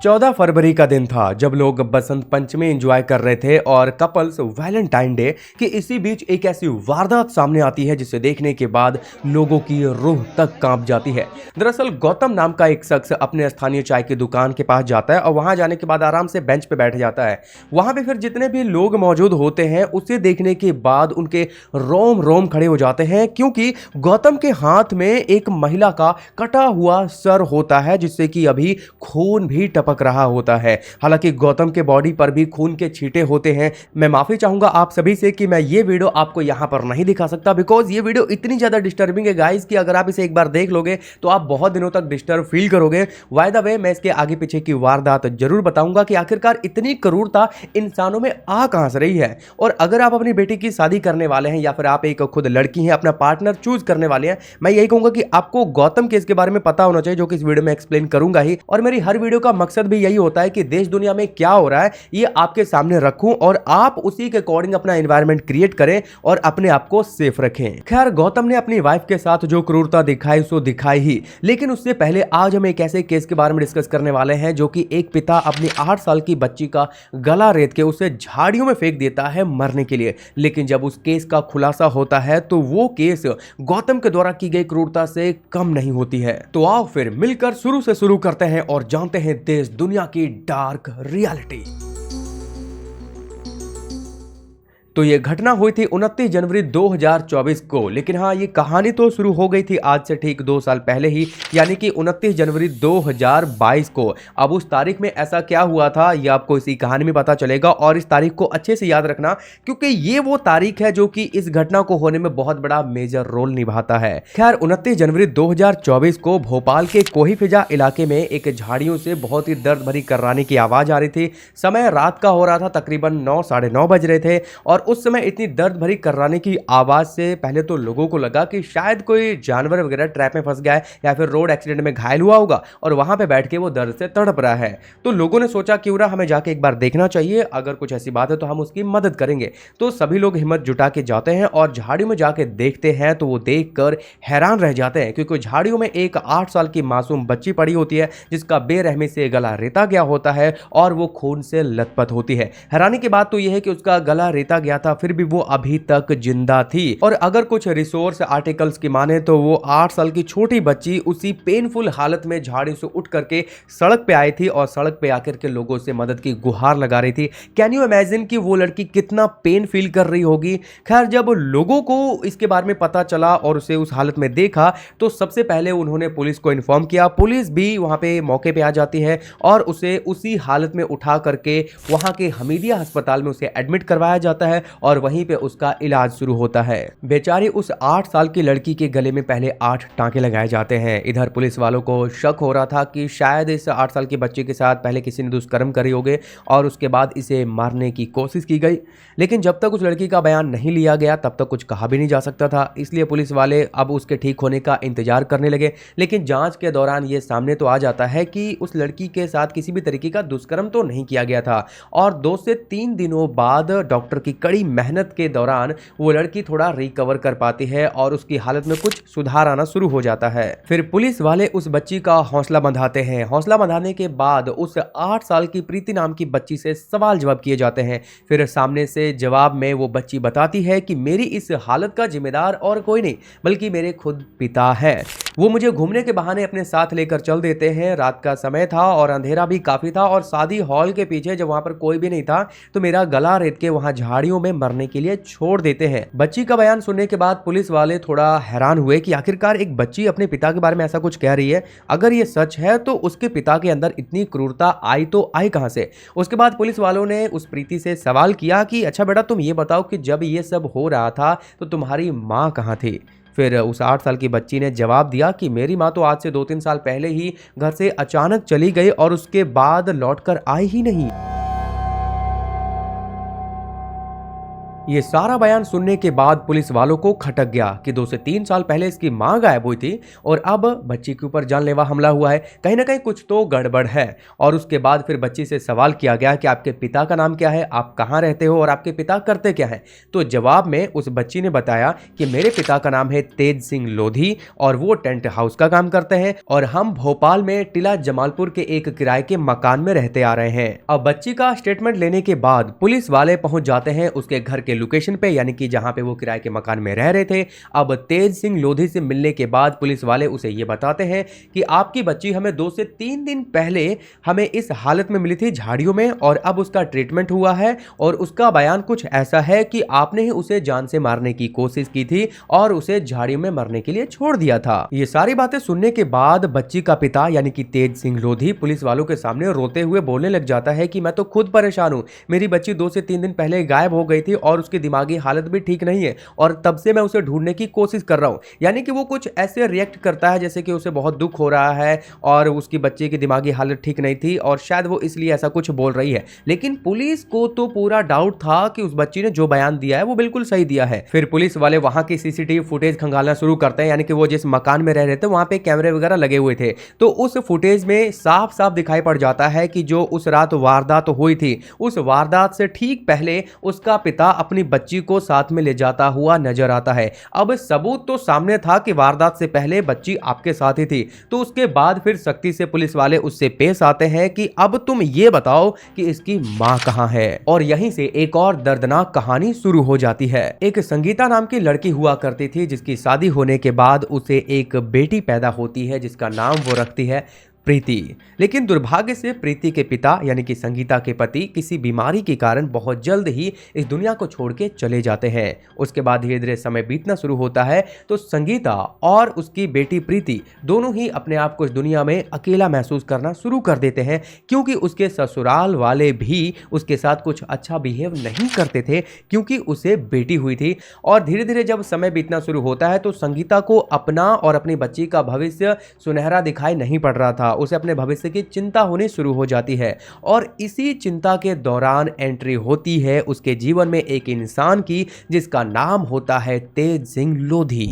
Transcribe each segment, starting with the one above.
14 फरवरी का दिन था जब लोग बसंत पंचमी एंजॉय कर रहे थे और कपल्स वैलेंटाइन डे के इसी बीच एक ऐसी वारदात सामने आती है जिसे देखने के बाद लोगों की रूह तक कांप जाती है। दरअसल गौतम नाम का एक शख्स अपने स्थानीय चाय की दुकान के पास जाता है और वहां जाने के बाद आराम से बेंच पे बैठ जाता है। वहां पे फिर जितने भी लोग मौजूद होते हैं उसे देखने के बाद उनके रोम रोम खड़े हो जाते हैं, क्योंकि गौतम के हाथ में एक महिला का कटा हुआ सर होता है जिससे कि अभी खून भी टपक रहा होता है। हालांकि गौतम के बॉडी पर भी खून के छींटे होते हैं। मैं माफी चाहूंगा आप सभी से कि मैं ये वीडियो आपको यहां पर नहीं दिखा सकता, बिकॉज ये वीडियो इतनी ज्यादा डिस्टर्बिंग है गाइस कि अगर आप इसे एक बार देख लोगे तो आप बहुत दिनों तक डिस्टर्ब फील करोगे। बाय द वे, मैं इसके आगे पीछे की वारदात जरूर बताऊंगा कि आखिरकार इतनी क्रूरता इंसानों में आ कहां से रही है। और अगर आप अपनी बेटी की शादी करने वाले हैं या फिर आप एक खुद लड़की हैं, अपना पार्टनर चूज करने वाले हैं, मैं यही कहूंगा कि आपको गौतम केस के बारे में पता होना चाहिए, जो कि इस वीडियो में एक्सप्लेन करूंगा ही। और मेरी हर वीडियो का मकसद भी यही होता है कि देश दुनिया में क्या हो रहा है ये आपके सामने रखूं और आप उसी के अकॉर्डिंग अपना एनवायरनमेंट क्रिएट करें और अपने आप को सेफ रखें। खैर, गौतम ने अपनी वाइफ के साथ जो क्रूरता दिखाई सो दिखाई ही, लेकिन उससे पहले आज हम एक ऐसे केस के बारे में डिस्कस करने वाले हैं जो कि एक पिता अपनी 8 साल की बच्ची का गला रेत के उसे झाड़ियों में फेंक देता है मरने के लिए। लेकिन जब उस केस का खुलासा होता है तो वो केस गौतम के द्वारा की गई क्रूरता से कम नहीं होती है। तो आओ फिर मिलकर शुरू से शुरू करते हैं और जानते हैं देश दुनिया की डार्क रियलिटी। तो ये घटना हुई थी 29 जनवरी 2024 को, लेकिन हाँ, ये कहानी तो शुरू हो गई थी आज से ठीक 2 साल पहले ही, यानी कि 29 जनवरी 2022 को। अब उस तारीख में ऐसा क्या हुआ था ये आपको इसी कहानी में पता चलेगा, और इस तारीख को अच्छे से याद रखना क्योंकि ये वो तारीख है जो कि इस घटना को होने में बहुत बड़ा मेजर रोल निभाता है। खैर, 29 जनवरी 2024 को भोपाल के कोही फिजा इलाके में एक झाड़ियों से बहुत ही दर्द भरी कर्राने की आवाज आ रही थी। समय रात का हो रहा था, तकरीबन 9 साढ़े 9 बज रहे थे, और उस समय इतनी दर्द भरी कर्राने की आवाज से पहले तो लोगों को लगा कि शायद कोई जानवर वगैरह ट्रैप में फंस गया है या फिर रोड एक्सीडेंट में घायल हुआ होगा और वहां पे बैठ के वो दर्द से तड़प रहा है। तो लोगों ने सोचा क्यों ना हमें जाके एक बार देखना चाहिए, अगर कुछ ऐसी बात है तो हम उसकी मदद करेंगे। तो सभी लोग हिम्मत जुटा के जाते हैं और झाड़ियों में जाके देखते हैं तो वो देखकर हैरान रह जाते हैं, क्योंकि झाड़ियों में एक 8 साल की मासूम बच्ची पड़ी होती है जिसका बेरहमी से गला रेता गया होता है और वो खून से लथपथ होती है। हैरानी की बात तो यह है कि उसका गला रेता गया था, फिर भी वो अभी तक जिंदा थी। और अगर कुछ रिसोर्स आर्टिकल्स की माने तो वो 8 साल की छोटी बच्ची उसी पेनफुल हालत में झाड़ी से उठ करके सड़क पे आई थी और सड़क पे आकर के लोगों से मदद की गुहार लगा रही थी। कैन यू इमेजिन कि वो लड़की कितना पेन फील कर रही होगी। खैर, जब लोगों को इसके बारे में पता चला और उसे उस हालत में देखा तो सबसे पहले उन्होंने पुलिस को इन्फॉर्म किया। पुलिस भी वहां पे मौके पे आ जाती है और उसे उसी हालत में उठा करके वहां के हमीदिया अस्पताल में उसे एडमिट करवाया जाता है और वहीं पे उसका इलाज शुरू होता है। बेचारी उस 8 साल की लड़की के गले में पहले 8 टांके लगाए जाते हैं। इधर पुलिस वालों को शक हो रहा था कि शायद इस 8 साल की बच्ची के साथ पहले किसी ने दुष्कर्म करे होंगे और उसके बाद इसे मारने की कोशिश की गई। लेकिन जब तक उस लड़की का बयान नहीं लिया गया तब तक कुछ कहा भी नहीं जा सकता था, इसलिए पुलिस वाले अब उसके ठीक होने का इंतजार करने लगे। लेकिन जांच के दौरान ये सामने तो आ जाता है कि उस लड़की के साथ किसी भी तरीके का दुष्कर्म तो नहीं किया गया था। और 2 से 3 दिनों बाद डॉक्टर की कड़ी मेहनत के दौरान वो लड़की थोड़ा रिकवर कर पाती है और उसकी हालत में कुछ सुधार आना शुरू हो जाता है। फिर पुलिस वाले उस बच्ची का हौसला बंधाते हैं। हौसला बंधाने के बाद उस 8 साल की प्रीति नाम की बच्ची से सवाल जवाब किए जाते हैं। फिर सामने से जवाब में वो बच्ची बताती है कि मेरी इस हालत का जिम्मेदार और कोई नहीं बल्कि मेरे खुद पिता है। वो मुझे घूमने के बहाने अपने साथ लेकर चल देते हैं। रात का समय था और अंधेरा भी काफी था और शादी हॉल के पीछे जब वहां पर कोई भी नहीं था तो मेरा गला रेत के वहां झाड़ियों में मरने के लिए छोड़ देते हैं। बच्ची का बयान सुनने के बाद पुलिस वाले थोड़ा हैरान हुए कि आखिरकार एक बच्ची अपने पिता के बारे में ऐसा कुछ कह रही है। अगर ये सच है तो उसके पिता के अंदर इतनी क्रूरता आई तो आई कहां से। उसके बाद पुलिस वालों ने उस प्रीति से सवाल किया कि अच्छा बेटा, तुम ये बताओ कि जब ये सब हो रहा था तो तुम्हारी माँ कहाँ थी। फिर उस 8 साल की बच्ची ने जवाब दिया कि मेरी माँ तो आज से 2-3 साल पहले ही घर से अचानक चली गई और उसके बाद लौटकर आई ही नहीं। ये सारा बयान सुनने के बाद पुलिस वालों को खटक गया कि 2 से 3 साल पहले इसकी मां गायब हुई थी और अब बच्ची के ऊपर जानलेवा हमला हुआ है। कहीं ना कहीं कुछ तो गड़बड़ है। और उसके बाद फिर बच्ची से सवाल किया गया कि आपके पिता का नाम क्या है, आप कहाँ रहते हो और आपके पिता करते क्या हैं। तो जवाब में उस बच्ची ने बताया कि मेरे पिता का नाम है तेज सिंह लोधी और वो टेंट हाउस का काम करते हैं और हम भोपाल में टिला जमालपुर के एक किराए के मकान में रहते आ रहे हैं। अब बच्ची का स्टेटमेंट लेने के बाद पुलिस वाले पहुंच जाते हैं उसके घर के लोकेशन पे, यानी कि जहां पे वो किराए के मकान में रह रहे थे। अब तेज सिंह लोधी से मिलने के बाद पुलिस वाले उसे ये बताते हैं कि आपकी बच्ची हमें 2 से 3 दिन पहले हमें इस हालत में मिली थी झाड़ियों में और अब उसका ट्रीटमेंट हुआ है और उसका बयान कुछ ऐसा है कि आपने ही उसे जान से मारने की कोशिश की थी और उसे झाड़ियों में मरने के लिए छोड़ दिया था। ये सारी बातें सुनने के बाद बच्ची का पिता यानी कि तेज सिंह लोधी पुलिस वालों के सामने रोते हुए बोलने लग जाता है कि मैं तो खुद परेशान हूं, मेरी बच्ची 2 से 3 दिन पहले गायब हो गई थी और उसकी दिमागी हालत भी ठीक नहीं है और तब से मैं उसे ढूंढने की कोशिश कर रहा हूं। यानी कि वो कुछ ऐसे रिएक्ट करता है जैसे कि उसे बहुत दुख हो रहा है और उसकी बच्चे की दिमागी हालत ठीक नहीं थी और शायद वो इसलिए ऐसा कुछ बोल रही है। लेकिन पुलिस को तो पूरा डाउट था कि उस बच्ची ने जो बयान दिया है वो बिल्कुल सही दिया है। फिर पुलिस वाले वहां की सीसीटीवी फुटेज खंगालना शुरू करते हैं, यानी कि वो जिस मकान में रह रहे थे वहां पे कैमरे वगैरह लगे हुए थे। तो उस फुटेज में साफ साफ दिखाई पड़ जाता है कि जो उस रात वारदात हुई थी उस वारदात से ठीक पहले उसका पिता अपनी बच्ची को साथ में ले जाता हुआ नजर आता है। अब सबूत तो सामने था कि वारदात से पहले बच्ची आपके साथ ही थी। तो उसके बाद फिर सख्ती से पुलिस वाले उससे पेश आते हैं कि अब तुम ये बताओ कि इसकी मां कहां है। और यहीं से एक और दर्दनाक कहानी शुरू हो जाती है। एक संगीता नाम की लड़की हुआ करती थी जिसकी शादी होने के बाद उसे एक बेटी पैदा होती है जिसका नाम वो रखती है प्रीति। लेकिन दुर्भाग्य से प्रीति के पिता यानी कि संगीता के पति किसी बीमारी के कारण बहुत जल्द ही इस दुनिया को छोड़ के चले जाते हैं। उसके बाद धीरे धीरे समय बीतना शुरू होता है तो संगीता और उसकी बेटी प्रीति दोनों ही अपने आप को इस दुनिया में अकेला महसूस करना शुरू कर देते हैं, क्योंकि उसके ससुराल वाले भी उसके साथ कुछ अच्छा बिहेव नहीं करते थे क्योंकि उसे बेटी हुई थी। और धीरे धीरे जब समय बीतना शुरू होता है तो संगीता को अपना और अपनी बच्ची का भविष्य सुनहरा दिखाई नहीं पड़ रहा था। उसे अपने भविष्य की चिंता होनी शुरू हो जाती है और इसी चिंता के दौरान एंट्री होती है उसके जीवन में एक इंसान की जिसका नाम होता है तेज सिंह लोधी।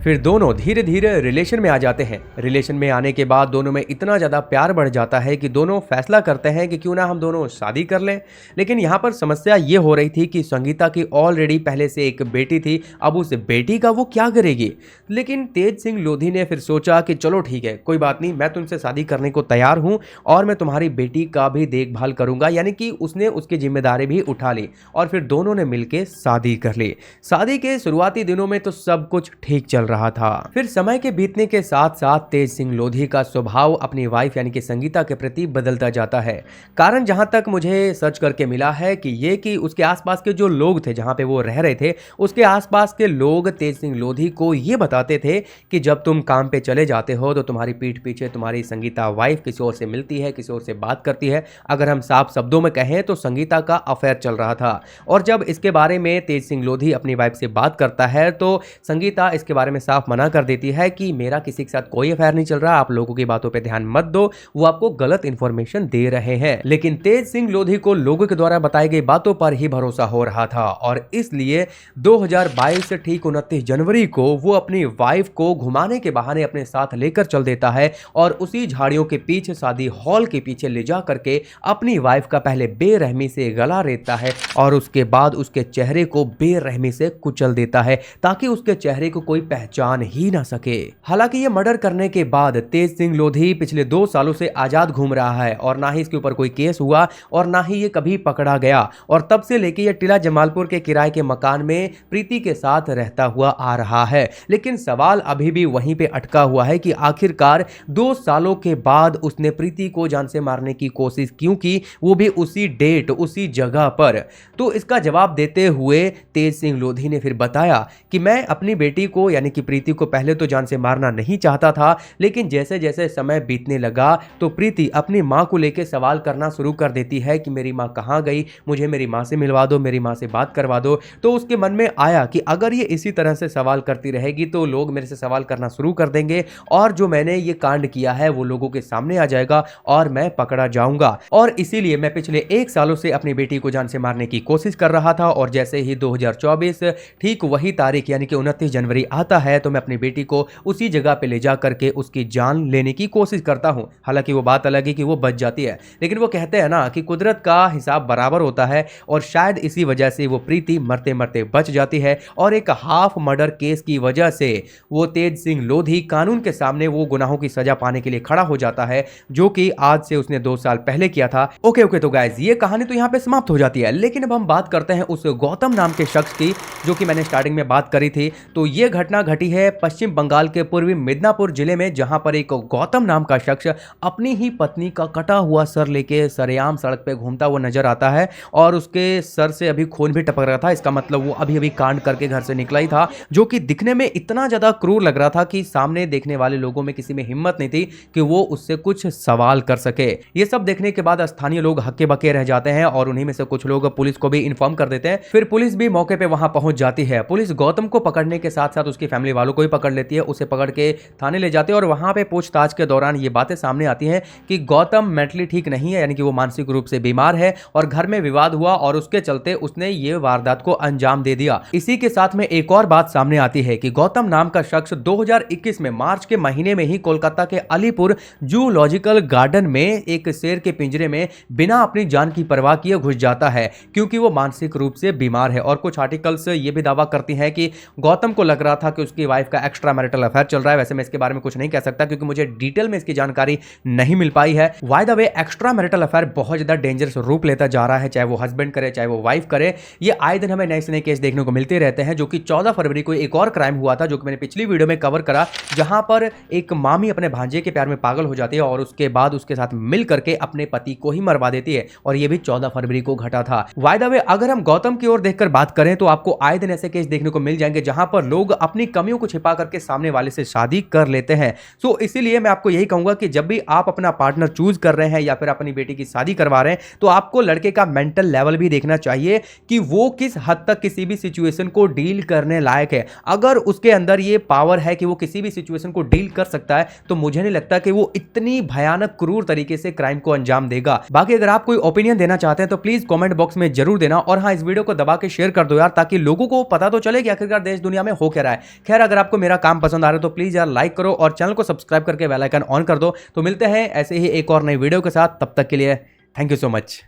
फिर दोनों धीरे धीरे रिलेशन में आ जाते हैं। रिलेशन में आने के बाद दोनों में इतना ज़्यादा प्यार बढ़ जाता है कि दोनों फैसला करते हैं कि क्यों ना हम दोनों शादी कर लें। लेकिन यहाँ पर समस्या ये हो रही थी कि संगीता की ऑलरेडी पहले से एक बेटी थी, अब उस बेटी का वो क्या करेगी। लेकिन तेज सिंह लोधी ने फिर सोचा कि चलो ठीक है, कोई बात नहीं, मैं तुमसे शादी करने को तैयार हूँ और मैं तुम्हारी बेटी का भी देखभाल करूँगा। यानी कि उसने उसकी जिम्मेदारी भी उठा ली और फिर दोनों ने मिलकर शादी कर ली। शादी के शुरुआती दिनों में तो सब कुछ ठीक चल रहा था। फिर समय के बीतने के साथ साथ तेज सिंह लोधी का स्वभाव अपनी वाइफ यानी कि संगीता के प्रति बदलता जाता है। कारण जहां तक मुझे सर्च करके मिला है कि ये कि उसके आसपास के जो लोग थे जहां पे वो रह रहे थे उसके आसपास के लोग तेज सिंह लोधी को ये बताते थे कि जब तुम काम पे चले जाते हो तो तुम्हारी पीठ पीछे तुम्हारी संगीता वाइफ किसी और से मिलती है, किसी और से बात करती है। अगर हम साफ शब्दों में कहें तो संगीता का अफेयर चल रहा था। और जब इसके बारे में तेज सिंह लोधी अपनी वाइफ से बात करता है तो संगीता इसके बारे में साफ मना कर देती है कि मेरा किसी के साथ कोई अफेयर नहीं चल रहा, आप लोगों की बातों पे ध्यान मत दो, वो आपको गलत इंफॉर्मेशन दे रहे हैं। लेकिन तेज सिंह लोधी को लोगों के द्वारा बताई गई बातों पर ही भरोसा हो रहा था और इसलिए 2022 से ठीक 29 जनवरी को वो अपनी वाइफ को घुमाने के बहाने अपने साथ लेकर चल देता है और उसी झाड़ियों के पीछे शादी हॉल के पीछे ले जा करके अपनी वाइफ का पहले बेरहमी से गला रेतता है और उसके बाद उसके चेहरे को बेरहमी से कुचल देता है ताकि उसके चेहरे को कोई पहचान ही ना सके। हालांकि ये मर्डर करने के बाद तेज सिंह लोधी पिछले 2 सालों से आजाद घूम रहा है और ना ही इसके ऊपर कोई केस हुआ और ना ही ये कभी पकड़ा गया और तब से लेके ये टिला जमालपुर के किराए के मकान में प्रीति के साथ रहता हुआ आ रहा है। लेकिन सवाल अभी भी वहीं पे अटका हुआ है कि आखिरकार 2 सालों के बाद उसने प्रीति को जान से मारने की कोशिश क्यों की, वो भी उसी डेट उसी जगह पर। तो इसका जवाब देते हुए तेज सिंह लोधी ने फिर बताया कि मैं अपनी बेटी को यानी कि कि प्रीति को पहले तो जान से मारना नहीं चाहता था, लेकिन जैसे जैसे समय बीतने लगा तो प्रीति अपनी माँ को लेकर सवाल करना शुरू कर देती है कि मेरी माँ कहाँ गई, मुझे मेरी माँ से मिलवा दो, मेरी माँ से बात करवा दो। तो उसके मन में आया कि अगर ये इसी तरह से सवाल करती रहेगी तो लोग मेरे से सवाल करना शुरू कर देंगे और जो मैंने ये कांड किया है वो लोगों के सामने आ जाएगा और मैं पकड़ा जाऊंगा। और इसीलिए मैं पिछले 1 सालों से अपनी बेटी को जान से मारने की कोशिश कर रहा था और जैसे ही 2024 ठीक वही तारीख यानी कि 29 जनवरी आता है तो मैं अपनी बेटी को उसी जगह पे ले जा करके उसकी जान लेने की कोशिश करता हूं। हालांकि वो बात अलग है कि वो बच जाती है, लेकिन वो कहते हैं ना कि कुदरत का हिसाब बराबर होता है और शायद इसी वजह से वो प्रीति मरते मरते बच जाती है और एक हाफ मर्डर केस की वजह से वो तेज सिंह लोधी कानून के सामने वो गुनाहों की सजा पाने के लिए खड़ा हो जाता है, जो कि आज से उसने 2 साल पहले किया था। ओके तो गाइस ये कहानी तो यहाँ पे समाप्त हो जाती है, लेकिन अब हम बात करते हैं उस गौतम नाम के शख्स की जो कि मैंने स्टार्टिंग में बात करी थी। तो ये घटना घटी है पश्चिम बंगाल के पूर्वी मिदनापुर जिले में, जहां पर एक गौतम नाम का शख्स अपनी ही पत्नी का कटा हुआ सर लेके सरेआम सड़क पे घूमता हुआ नजर आता है और उसके सर से अभी खून भी टपक रहा था। इसका मतलब वो अभी अभी कांड करके घर से निकला ही था, जो कि दिखने में इतना ज्यादा क्रूर लग रहा था कि सामने देखने वाले लोगों में किसी में हिम्मत नहीं थी कि वो उससे कुछ सवाल कर सके। ये सब देखने के बाद स्थानीय लोग हक्के बक्के रह जाते हैं और उन्हीं में से कुछ लोग पुलिस को भी इन्फॉर्म कर देते हैं। फिर पुलिस भी मौके पे वहां पहुंच जाती है। पुलिस गौतम को पकड़ने के साथ साथ उसकी फैमिली वालों को भी पकड़ लेती है, उसे पकड़ के थाने ले जाते हैं और वहां पे पूछताछ के दौरान ये बातें सामने आती हैं कि गौतम मेंटली ठीक नहीं है, यानी कि वो मानसिक रूप से बीमार है और घर में विवाद हुआ और उसके चलते उसने ये वारदात को अंजाम दे दिया। इसी के साथ में एक और बात सामने आती है कि गौतम नाम का शख्स 2021 में मार्च के महीने में ही कोलकाता के अलीपुर जूलॉजिकल गार्डन में एक शेर के पिंजरे में बिना अपनी जान की परवाह किए घुस जाता है, क्योंकि वो मानसिक रूप से बीमार है। और कुछ आर्टिकल्स ये भी दावा करती हैं कि गौतम को लग रहा था कि उसकी वाइफ का एक्स्ट्रा मैरिटल अफेयर चल रहा है। वैसे मैं इसके बारे में कुछ नहीं कह सकता क्योंकि मुझे डिटेल में इसकी जानकारी नहीं मिल पाई है। By the way extra marital affair बहुत ज्यादा डेंजरस रूप लेता जा रहा है, चाहे वो हस्बैंड करे चाहे वो वाइफ करे। ये आए दिन हमें नए से नए केस देखने को मिलते रहते हैं, जो कि 14 फरवरी को एक और क्राइम हुआ था जो कि मैंने पिछली वीडियो में कवर करा, जहां पर एक मामी अपने भांजे के प्यार में पागल हो जाती है और उसके बाद उसके साथ मिल करके अपने पति को ही मरवा देती है और ये भी 14 फरवरी को घटा था। बाय द वे अगर हम गौतम की ओर देखकर बात करें तो आपको आए दिन ऐसे केस देखने को मिल जाएंगे जहां पर लोग अपनी कमियों को छिपा करके सामने वाले से शादी कर लेते हैं। सो इसीलिए मैं आपको यही कहूंगा कि जब भी आप अपना पार्टनर चूज कर रहे हैं या फिर अपनी बेटी की शादी करवा रहे हैं तो आपको लड़के का मेंटल लेवल भी देखना चाहिए कि वो किस हद तक किसी भी सिचुएशन को डील करने लायक है। अगर उसके अंदर ये पावर है कि वो किसी भी सिचुएशन को डील कर सकता है तो मुझे नहीं लगता कि वो इतनी भयानक क्रूर तरीके से क्राइम को अंजाम देगा। बाकी अगर आप कोई ओपिनियन देना चाहते हैं तो प्लीज कमेंट बॉक्स में जरूर देना और हाँ, इस वीडियो को दबा के शेयर कर दो यार, ताकि लोगों को पता तो चले कि आखिरकार देश दुनिया में हो क्या रहा है। खैर अगर आपको मेरा काम पसंद आ रहा है तो प्लीज यार लाइक करो और चैनल को सब्सक्राइब करके बेल आइकन ऑन कर दो। तो मिलते हैं ऐसे ही एक और नई वीडियो के साथ, तब तक के लिए थैंक यू सो मच।